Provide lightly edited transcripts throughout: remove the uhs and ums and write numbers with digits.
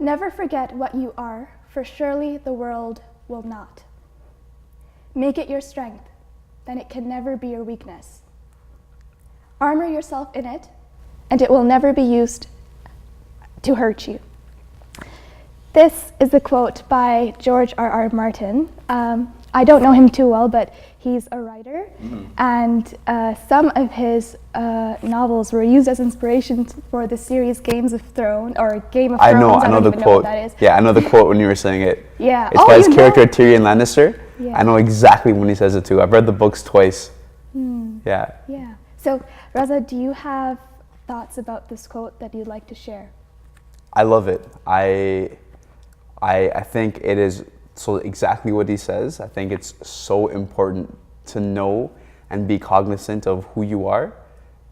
Never forget what you are, for surely the world will not. Make it your strength, then it can never be your weakness. Armor yourself in it, and it will never be used to hurt you. This is the quote by George R.R. Martin. I don't know him too well, but he's a writer, and some of his novels were used as inspiration for the series Games of Thrones, or Game of Thrones. I know the quote. Know what that is. Yeah, I know the quote when you were saying it. Yeah. It's by his character Tyrion Lannister. Yeah. I know exactly when he says it too. I've read the books twice. Yeah. Yeah. So, Reza, do you have thoughts about this quote that you'd like to share? I love it. I think it is so exactly what he says. I think it's so important to know and be cognizant of who you are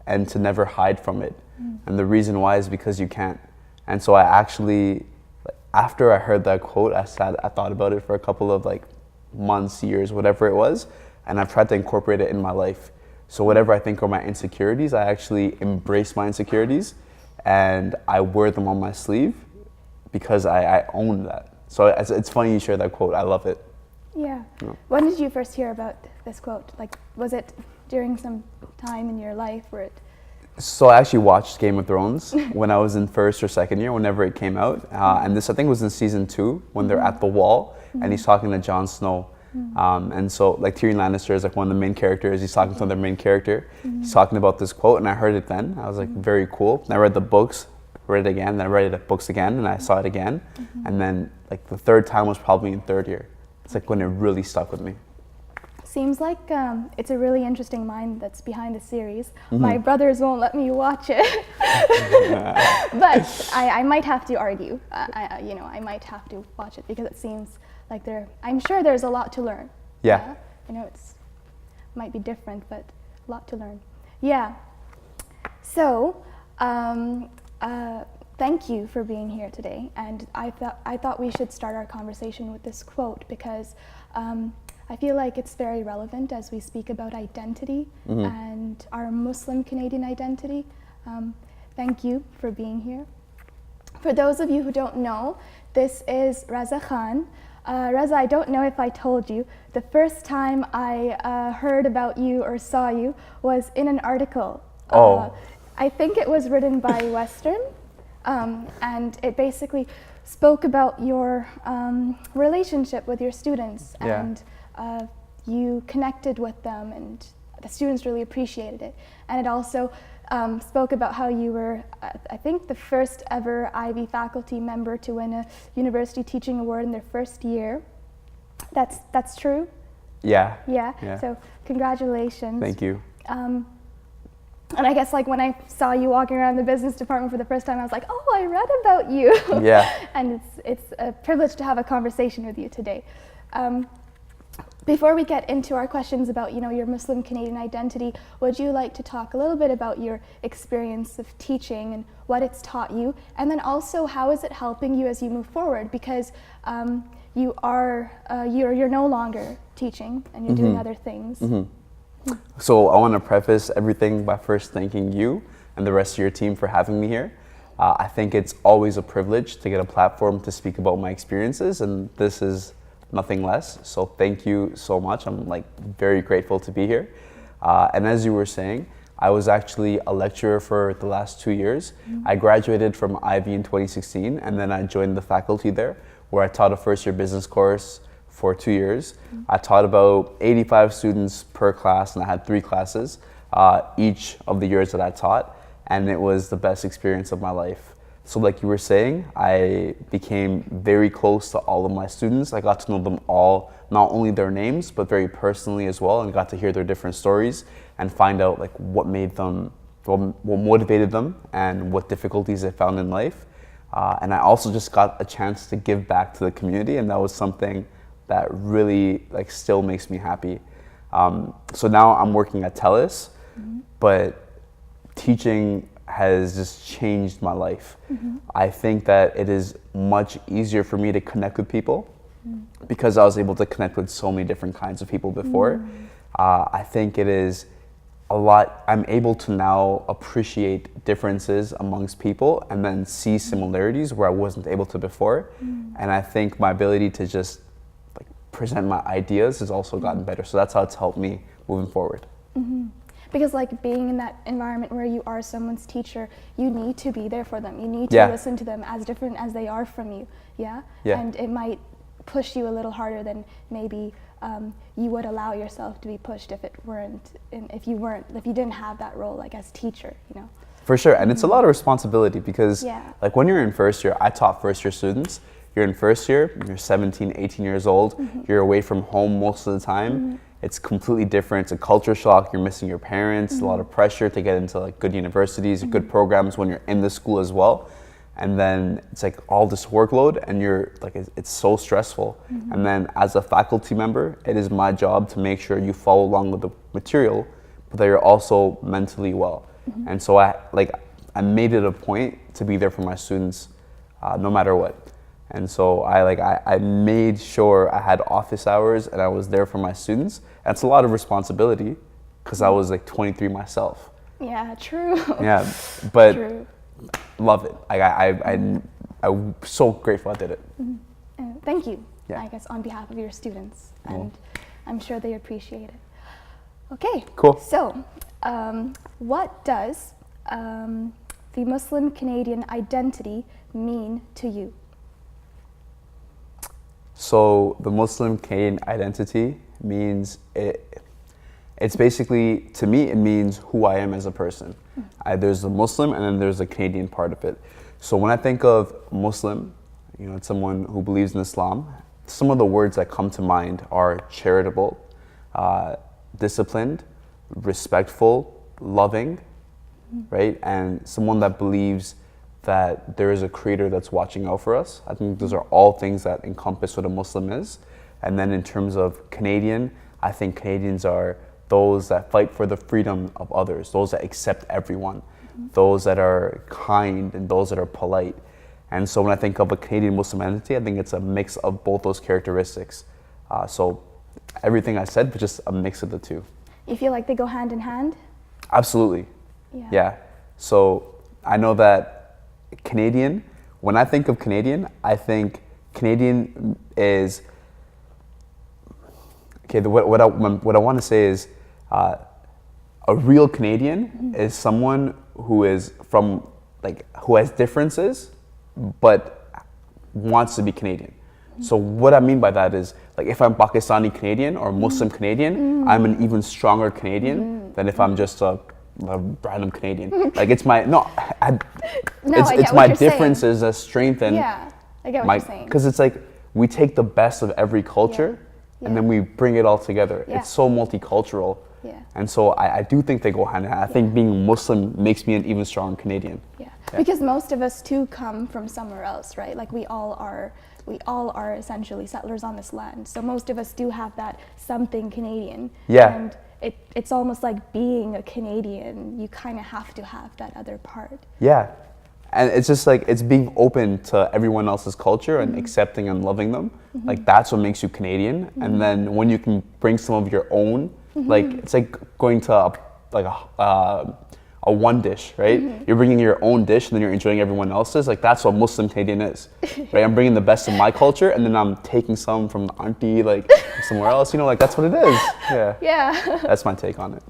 and to never hide from it. And the reason why is because you can't. And so I actually, after I heard that quote, I thought about it for a couple of months, years, whatever it was, and I've tried to incorporate it in my life. So whatever I think are my insecurities, I actually embrace my insecurities and I wear them on my sleeve because I own that. So it's funny you share that quote. I love it. Yeah. When did you first hear about this quote? Was it during some time in your life where it... So I actually watched Game of Thrones when I was in first or second year, whenever it came out. And this, I think, was in season 2 when they're at the wall and he's talking to Jon Snow. And so Tyrion Lannister is one of the main characters. He's talking to their main character. He's talking about this quote and I heard it then. I was very cool. And I read the books, read it again, then I read the books again and I saw it again. And then the third time was probably in third year. It's when it really stuck with me. Seems like it's a really interesting mind that's behind the series. My brothers won't let me watch it, but I might have to argue. I might have to watch it because it seems like I'm sure there's a lot to learn. Yeah. It's might be different, but a lot to learn. Yeah. So, thank you for being here today. And I thought we should start our conversation with this quote because I feel like it's very relevant as we speak about identity and our Muslim Canadian identity. Thank you for being here. For those of you who don't know, this is Reza Khan. Reza, I don't know if I told you, the first time I heard about you or saw you was in an article. I think it was written by Western, and it basically spoke about your relationship with your students, and you connected with them, and the students really appreciated it. And it also spoke about how you were, I think, the first ever Ivy faculty member to win a university teaching award in their first year. That's true? Yeah. Yeah. So congratulations. Thank you. And I guess when I saw you walking around the business department for the first time, I was like, oh, I read about you. Yeah. And it's a privilege to have a conversation with you today. Before we get into our questions about your Muslim Canadian identity, would you like to talk a little bit about your experience of teaching and what it's taught you, and then also how is it helping you as you move forward? Because you're no longer teaching and you're doing other things. So I want to preface everything by first thanking you and the rest of your team for having me here. I think it's always a privilege to get a platform to speak about my experiences, and this is nothing less. So thank you so much. I'm very grateful to be here. And as you were saying, I was actually a lecturer for the last 2 years. I graduated from Ivy in 2016, and then I joined the faculty there, where I taught a first-year business course for 2 years. I taught about 85 students per class, and I had 3 classes each of the years that I taught, and it was the best experience of my life. So like you were saying, I became very close to all of my students. I got to know them all, not only their names, but very personally as well, and got to hear their different stories and find out what made them, what motivated them and what difficulties they found in life. And I also just got a chance to give back to the community, and that was something that really still makes me happy. So now I'm working at TELUS, but teaching has just changed my life. I think that it is much easier for me to connect with people because I was able to connect with so many different kinds of people before. I think it is I'm able to now appreciate differences amongst people and then see similarities where I wasn't able to before. And I think my ability to just like present my ideas has also gotten better. So that's how it's helped me moving forward. Because like being in that environment where you are someone's teacher, you need to be there for them. You need to Yeah. listen to them as different as they are from you. Yeah? Yeah. And it might push you a little harder than maybe you would allow yourself to be pushed if you didn't have that role like as teacher, you know. For sure, and it's a lot of responsibility because Yeah. like when you're in first year, I taught first year students, you're in first year, you're 17, 18 years old, you're away from home most of the time. It's completely different, it's a culture shock, you're missing your parents, a lot of pressure to get into like good universities, good programs when you're in the school as well. And then it's like all this workload and you're like, it's so stressful. And then as a faculty member, it is my job to make sure you follow along with the material, but that you're also mentally well. And so I made it a point to be there for my students no matter what. And so I made sure I had office hours and I was there for my students. That's a lot of responsibility because I was like 23 myself. Yeah, true. Yeah, but True. love it. I'm so grateful I did it. Thank you, Yeah. I guess, on behalf of your students. And I'm sure they appreciate it. Okay. Cool. So, what does the Muslim Canadian identity mean to you? So the Muslim Canadian identity means it's basically, to me, it means who I am as a person. There's the Muslim and then there's the Canadian part of it. So when I think of Muslim, you know, it's someone who believes in Islam. Some of the words that come to mind are charitable, disciplined, respectful, loving, right? And someone that believes that there is a creator that's watching out for us. I think those are all things that encompass what a Muslim is. And then in terms of Canadian, I think Canadians are those that fight for the freedom of others, those that accept everyone, those that are kind and those that are polite. And so when I think of a Canadian Muslim identity, I think it's a mix of both those characteristics. So everything I said, but just a mix of the two. You feel like they go hand in hand? Absolutely. Yeah. Yeah. So I know that Canadian, when I think of Canadian, I think Canadian is, okay, what I want to say is a real Canadian is someone who is from, like, who has differences, but wants to be Canadian. So what I mean by that is, like, if I'm Pakistani Canadian or Muslim Canadian, I'm an even stronger Canadian than if I'm just a random Canadian. Like, it's my, no, I it's get what my you're saying. differences that strengthen Yeah, I get what my, you're saying. because it's like we take the best of every culture and then we bring it all together. Yeah. It's so multicultural. Yeah. And so I do think they go hand in hand. I think being Muslim makes me an even stronger Canadian. Yeah, because most of us too come from somewhere else, right? Like we all are essentially settlers on this land. So most of us do have that something Canadian. Yeah. And it's almost like being a Canadian, you kind of have to have that other part. Yeah. And it's just like, it's being open to everyone else's culture and accepting and loving them. Like, that's what makes you Canadian. And then when you can bring some of your own, like, it's like going to a one dish, right? You're bringing your own dish and then you're enjoying everyone else's. Like, that's what Muslim Canadian is, right? I'm bringing the best of my culture and then I'm taking some from the auntie, like, somewhere else. You know, like, that's what it is. Yeah. Yeah. That's my take on it.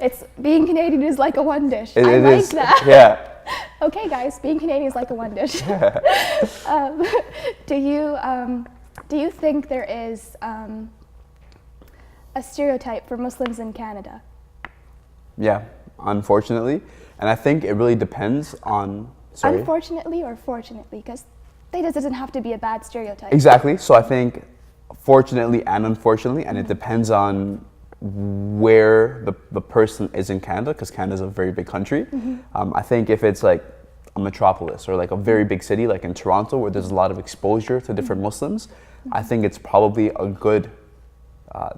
It's being Canadian is like a one dish. It I like is. that. Yeah. Okay, guys, being Canadian is like a one dish. Do you think there is a stereotype for Muslims in Canada? Yeah, unfortunately. And I think it really depends on, sorry. Unfortunately or fortunately? Because that doesn't have to be a bad stereotype. Exactly. So I think fortunately and unfortunately, and it depends on where the person is in Canada, because Canada is a very big country. I think if it's like a metropolis or like a very big city like in Toronto where there's a lot of exposure to different Muslims, I think it's probably a good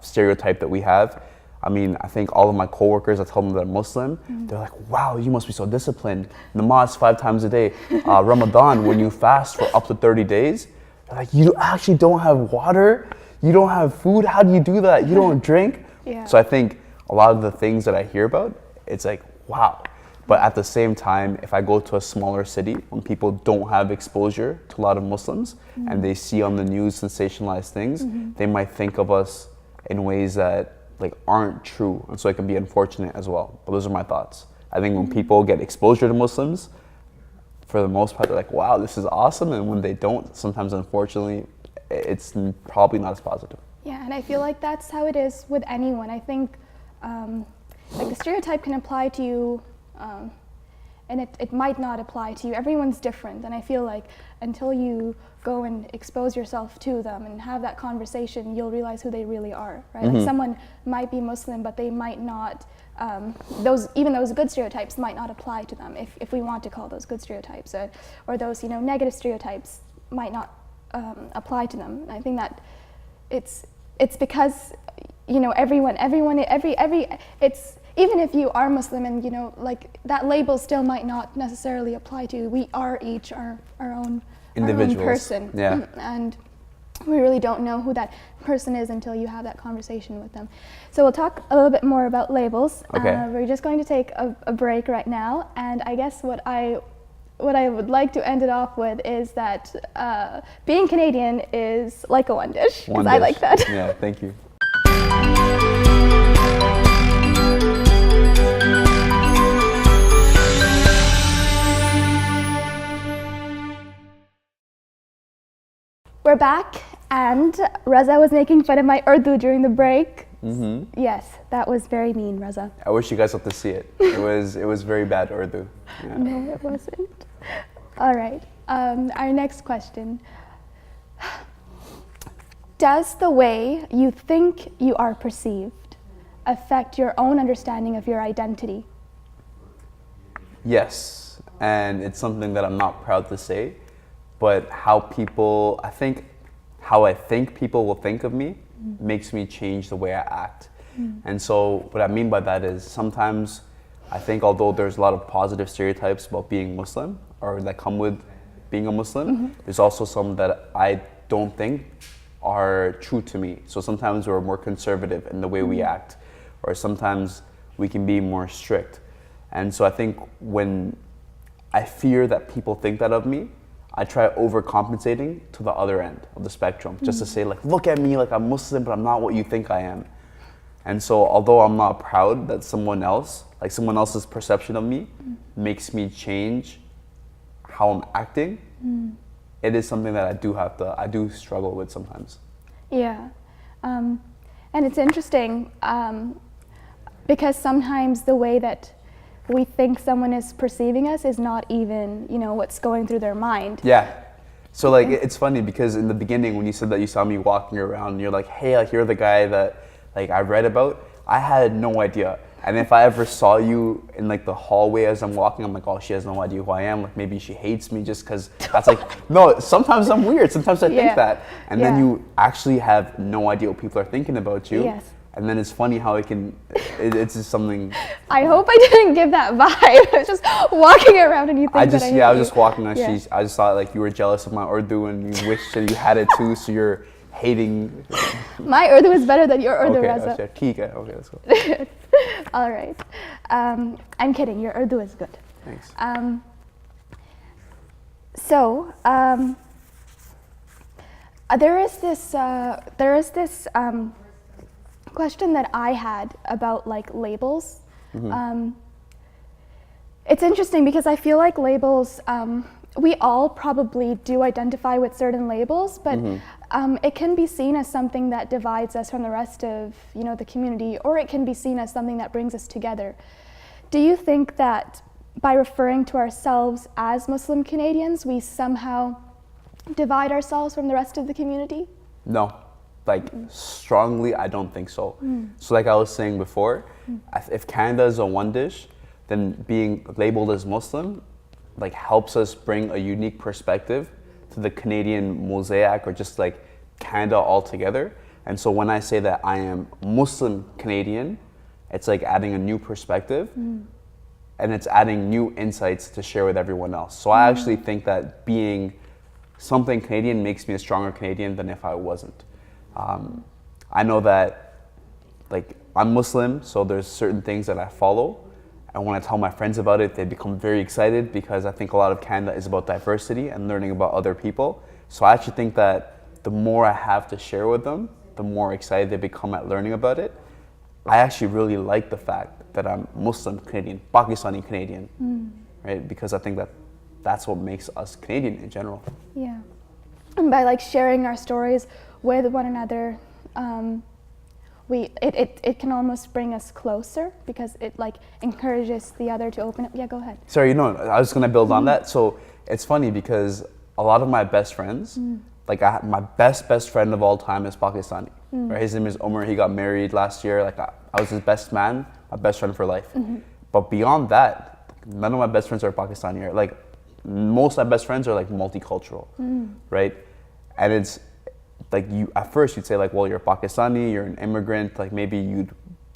stereotype that we have. I mean, I think all of my coworkers, I tell them that I'm Muslim, they're like, wow, you must be so disciplined. Namaz 5 times a day. Ramadan, when you fast for up to 30 days, they're like, you actually don't have water? You don't have food? How do you do that? You don't drink? Yeah. So I think a lot of the things that I hear about, it's like, wow. But at the same time, if I go to a smaller city when people don't have exposure to a lot of Muslims and they see on the news sensationalized things, they might think of us in ways that like aren't true, and so it can be unfortunate as well. But those are my thoughts. I think when people get exposure to Muslims, for the most part, they're like, wow, this is awesome. And when they don't, sometimes unfortunately, it's probably not as positive. Yeah, and I feel like that's how it is with anyone. I think like the stereotype can apply to you, and it might not apply to you. Everyone's different, and I feel like until you go and expose yourself to them and have that conversation, you'll realize who they really are, right? Like someone might be Muslim, but they might not, even those good stereotypes might not apply to them, if we want to call those good stereotypes, or those, you know, negative stereotypes might not apply to them. And I think that it's because, you know, it's, even if you are Muslim and, you know, like that label still might not necessarily apply to you. We are each our own person. Yeah. And we really don't know who that person is until you have that conversation with them. So we'll talk a little bit more about labels. Okay. We're just going to take a break right now. And I guess what I would like to end it off with is that being Canadian is like a one dish, because I like that. Yeah, thank you. We're back, and Reza was making fun of my Urdu during the break. Yes, that was very mean, Reza. I wish you guys got to see it. It was very bad Urdu. Yeah. No, it wasn't. All right, our next question. Does the way you think you are perceived affect your own understanding of your identity? Yes, and it's something that I'm not proud to say, but how I think people will think of me makes me change the way I act. And so what I mean by that is sometimes I think although there's a lot of positive stereotypes about being Muslim or that come with being a Muslim, there's also some that I don't think are true to me. So sometimes we're more conservative in the way we act, or sometimes we can be more strict. And so I think when I fear that people think that of me, I try overcompensating to the other end of the spectrum, just to say like, look at me, like I'm Muslim, but I'm not what you think I am. And so although I'm not proud that someone else's perception of me makes me change how I'm acting, it is something that I do struggle with sometimes. Yeah, and it's interesting because sometimes the way that we think someone is perceiving us is not even, you know, what's going through their mind. Yeah. So like it's funny because in the beginning when you said that you saw me walking around and you're like, hey, like you're the guy that like I read about, I had no idea. And if I ever saw you in like the hallway as I'm walking, I'm like, oh, she has no idea who I am. Like maybe she hates me just because that's like, no, sometimes I'm weird. Sometimes I think that. And then you actually have no idea what people are thinking about you. Yes. And then it's funny how it's just something. I hope I didn't give that vibe. I was just walking around and you think I was just walking and I just thought like you were jealous of my Urdu and you wished that you had it too, so you're hating. My Urdu is better than your Urdu, okay, Reza. Okay, let's go. All right. I'm kidding. Your Urdu is good. Thanks. There is this question that I had about like labels. It's interesting because I feel like labels, we all probably do identify with certain labels, but it can be seen as something that divides us from the rest of, you know, the community, or it can be seen as something that brings us together. Do you think that by referring to ourselves as Muslim Canadians, we somehow divide ourselves from the rest of the community? No. Like strongly, I don't think so. So like I was saying before, if Canada is a one dish, then being labeled as Muslim like helps us bring a unique perspective to the Canadian mosaic, or just like Canada altogether. And so when I say that I am Muslim Canadian, it's like adding a new perspective and it's adding new insights to share with everyone else. So I actually think that being something Canadian makes me a stronger Canadian than if I wasn't. I know that like I'm Muslim, so there's certain things that I follow. And when I tell my friends about it, they become very excited because I think a lot of Canada is about diversity and learning about other people. So I actually think that the more I have to share with them, the more excited they become at learning about it. I actually really like the fact that I'm Muslim Canadian, Pakistani Canadian, right? Because I think that that's what makes us Canadian in general. Yeah. And by like sharing our stories with one another, it can almost bring us closer because it like encourages the other to open up. Yeah, go ahead. Sorry, I was gonna build on that. So it's funny because a lot of my best friends, like my best friend of all time is Pakistani. Right? His name is Omar. He got married last year. Like I was his best man, my best friend for life. But beyond that, none of my best friends are Pakistani. Like most of my best friends are like multicultural, right? And it's like at first you'd say like, well, you're Pakistani, you're an immigrant, like maybe you'd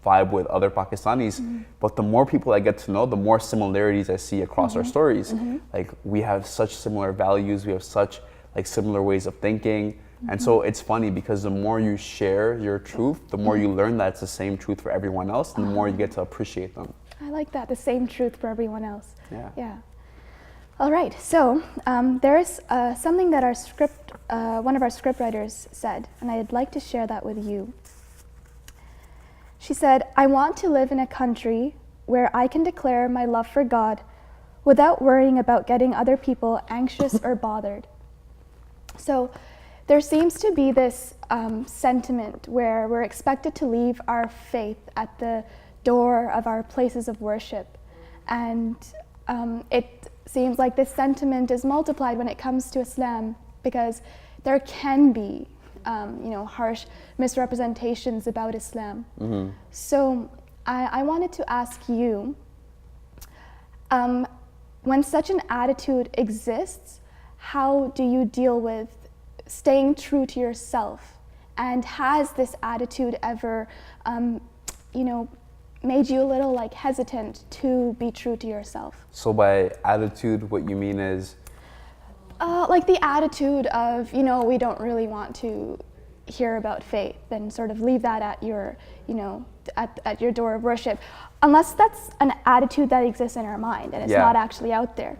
vibe with other Pakistanis. But the more people I get to know, the more similarities I see across our stories. Like we have such similar values, we have such like similar ways of thinking. And so it's funny because the more you share your truth, the more you learn that it's the same truth for everyone else, and the more you get to appreciate them. I like that, the same truth for everyone else. Yeah. All right, so there's something that one of our scriptwriters said, and I'd like to share that with you. She said, "I want to live in a country where I can declare my love for God without worrying about getting other people anxious or bothered." So there seems to be this sentiment where we're expected to leave our faith at the door of our places of worship. And it seems like this sentiment is multiplied when it comes to Islam because there can be harsh misrepresentations about Islam. So I wanted to ask you, when such an attitude exists, how do you deal with staying true to yourself? And has this attitude ever, made you a little like hesitant to be true to yourself? So by attitude, what you mean is? Like the attitude of, we don't really want to hear about faith and sort of leave that at your, at your door of worship, unless that's an attitude that exists in our mind and it's not actually out there.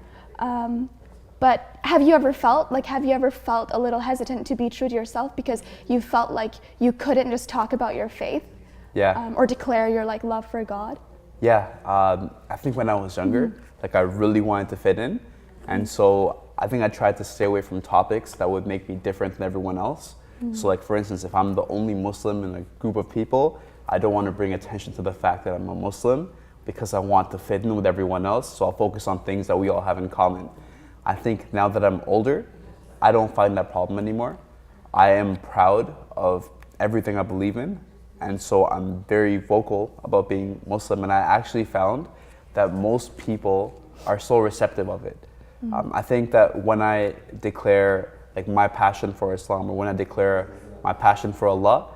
But have you ever felt a little hesitant to be true to yourself because you felt like you couldn't just talk about your faith? Or declare your like love for God? I think when I was younger, like I really wanted to fit in. And so I think I tried to stay away from topics that would make me different than everyone else. So like for instance, if I'm the only Muslim in a group of people, I don't want to bring attention to the fact that I'm a Muslim because I want to fit in with everyone else. So I'll focus on things that we all have in common. I think now that I'm older, I don't find that problem anymore. I am proud of everything I believe in. And so I'm very vocal about being Muslim, and I actually found that most people are so receptive of it. I think that when I declare like my passion for Islam, or when I declare my passion for Allah,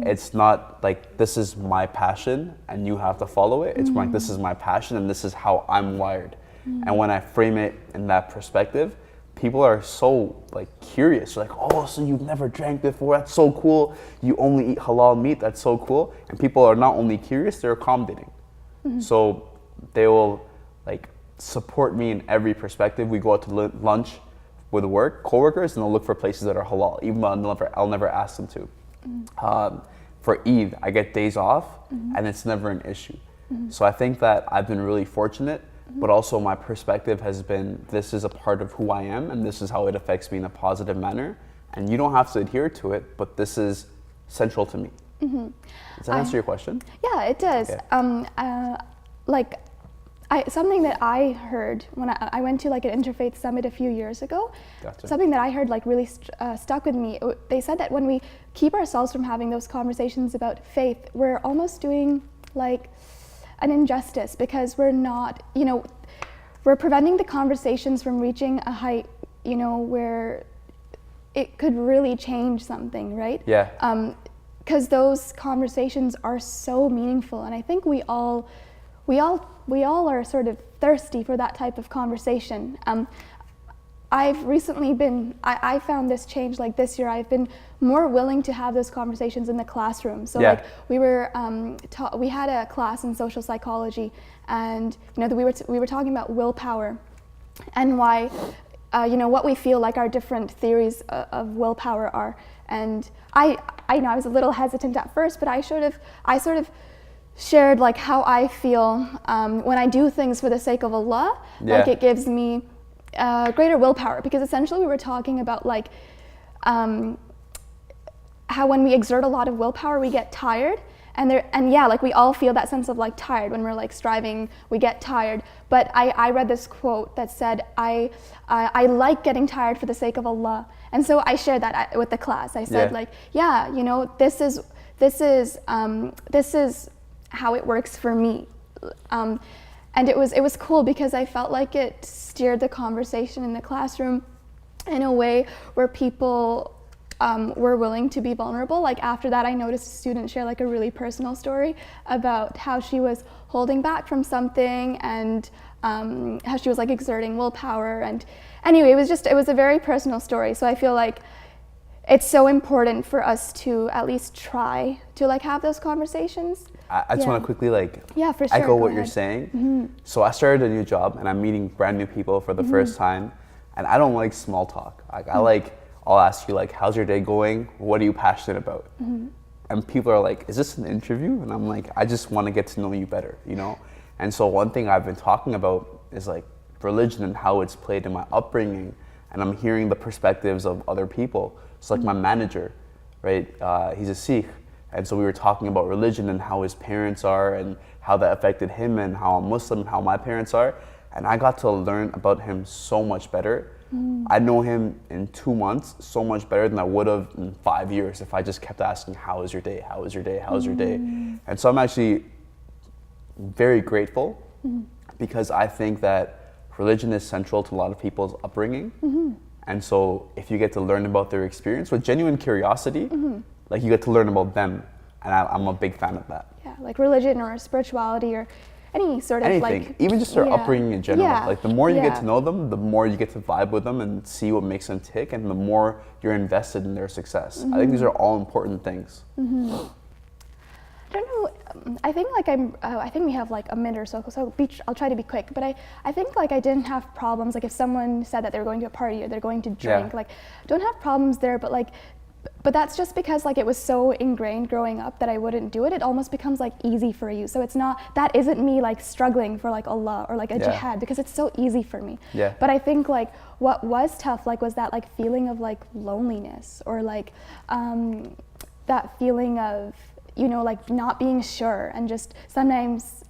it's not like this is my passion and you have to follow it. It's like this is my passion and this is how I'm wired. And when I frame it in that perspective, people are so like curious. They're like, oh, so you've never drank before? That's so cool. You only eat halal meat? That's so cool. And people are not only curious, they're accommodating. So they will like support me in every perspective. We go out to lunch with coworkers, and they'll look for places that are halal, even though I'll never ask them to. For Eid, I get days off, and it's never an issue. So I think that I've been really fortunate. But also my perspective has been, this is a part of who I am and this is how it affects me in a positive manner. And you don't have to adhere to it, but this is central to me. Does that answer your question? Yeah, it does. Something that I heard when I went to like an interfaith summit a few years ago, something that I heard like really stuck with me. They said that when we keep ourselves from having those conversations about faith, we're almost doing like an injustice because we're not, we're preventing the conversations from reaching a height, where it could really change something, right? Because those conversations are so meaningful, and I think we all are sort of thirsty for that type of conversation. I've recently been, I found this change like this year. I've been more willing to have those conversations in the classroom. So Yeah. like we were, we had a class in social psychology, and we were talking about willpower and why, what we feel like our different theories of willpower are. And I was a little hesitant at first, but I sort of shared like how I feel when I do things for the sake of Allah. Yeah. Like it gives me greater willpower, because essentially we were talking about like how when we exert a lot of willpower we get tired, and yeah, like we all feel that sense of like tired when we're like striving, we get tired. But I read this quote that said I like getting tired for the sake of Allah, and so I shared that with the class. I said like, yeah, this is how it works for me. And it was cool because I felt like it steered the conversation in the classroom in a way where people were willing to be vulnerable. Like after that, I noticed a student share like a really personal story about how she was holding back from something, and how she was like exerting willpower. And anyway, it was a very personal story. So I feel like it's so important for us to at least try to like have those conversations. I just want to quickly for sure. echo what Go you're ahead. saying. So I started a new job and I'm meeting brand new people for the first time, and I don't like small talk. I'll ask you like, how's your day going? What are you passionate about? And people are like, is this an interview? And I'm like, I just want to get to know you better, And so one thing I've been talking about is like religion and how it's played in my upbringing, and I'm hearing the perspectives of other people. So like my manager, right? He's a Sikh. And so we were talking about religion and how his parents are and how that affected him, and how I'm Muslim, how my parents are. And I got to learn about him so much better. I know him in 2 months so much better than I would have in 5 years if I just kept asking, how is your day? How is your day? How is your day? And so I'm actually very grateful because I think that religion is central to a lot of people's upbringing. And so if you get to learn about their experience with genuine curiosity, like you get to learn about them, and I'm a big fan of that. Yeah, like religion or spirituality or any sort of anything, even just their upbringing in general. Like the more you get to know them, the more you get to vibe with them and see what makes them tick, and the more you're invested in their success. I think these are all important things. I don't know. I think like I think we have like a minute or so. So I'll try to be quick. But I think like I didn't have problems. Like if someone said that they were going to a party or they're going to drink, like don't have problems there. But that's just because like it was so ingrained growing up that I wouldn't do it. It almost becomes like easy for you. So that isn't me like struggling for like Allah or like a jihad, because it's so easy for me. But I think like what was tough like was that like feeling of like loneliness, or like that feeling of like not being sure, and just sometimes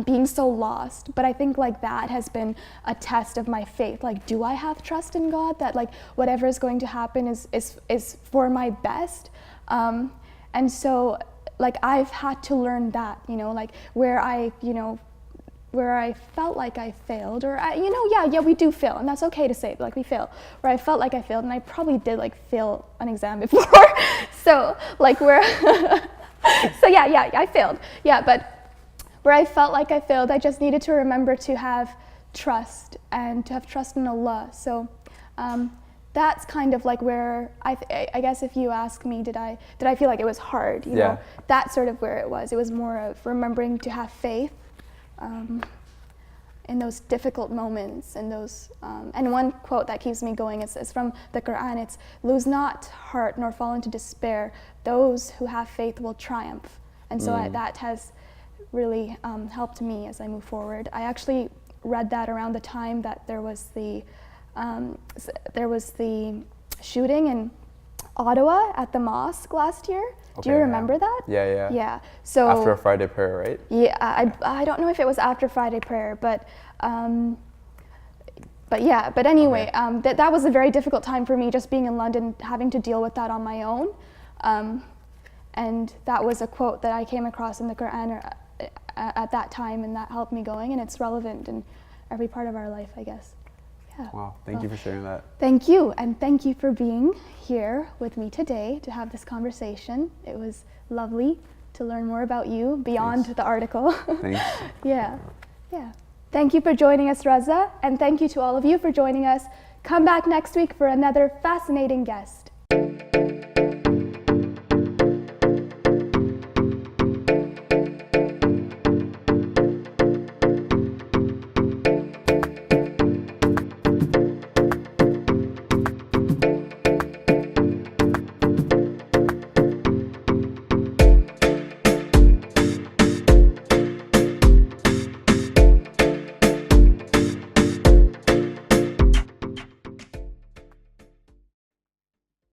being so lost. But I think like that has been a test of my faith. Like, do I have trust in God that like whatever is going to happen is for my best? And so like I've had to learn that, like where I felt like I failed, or we do fail, and that's okay to say, like we fail. Where I felt like I failed, and I probably did like fail an exam before, so like where, I failed, but where I felt like I failed, I just needed to remember to have trust, and to have trust in Allah. So that's kind of like where I guess if you ask me, did I feel like it was hard? You know, that's sort of where it was. It was more of remembering to have faith in those difficult moments, and those and one quote that keeps me going is from the Quran. It's, "Lose not heart nor fall into despair. Those who have faith will triumph." And so that has really helped me as I move forward. I actually read that around the time that there was the shooting in Ottawa at the mosque last year. Do you remember that? Yeah. So after a Friday prayer, right? Yeah, I don't know if it was after Friday prayer, but anyway, that was a very difficult time for me, just being in London, having to deal with that on my own. And that was a quote that I came across in the Quran at that time, and that helped me going, and it's relevant in every part of our life, I guess. Yeah. Wow, thank you for sharing that. Thank you, and thank you for being here with me today to have this conversation. It was lovely to learn more about you beyond the article. Thanks. Yeah. Thank you for joining us, Raza, and thank you to all of you for joining us. Come back next week for another fascinating guest.